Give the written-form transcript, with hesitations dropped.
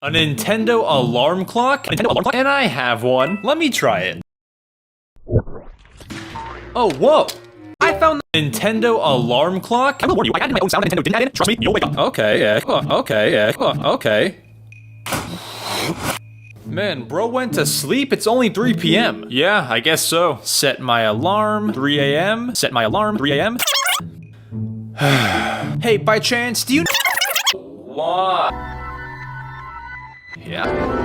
A Nintendo alarm clock? And I have one. Let me try it. Oh, whoa! I found the Nintendo alarm clock. I will warn you, I added my own sound and Nintendo didn't add it. Trust me, you'll wake up. Okay, okay. Man, bro went to sleep? It's only 3 p.m. Yeah, I guess so. Set my alarm, 3 a.m. Set my alarm, 3 a.m. Hey, by chance, do you know what? Yeah.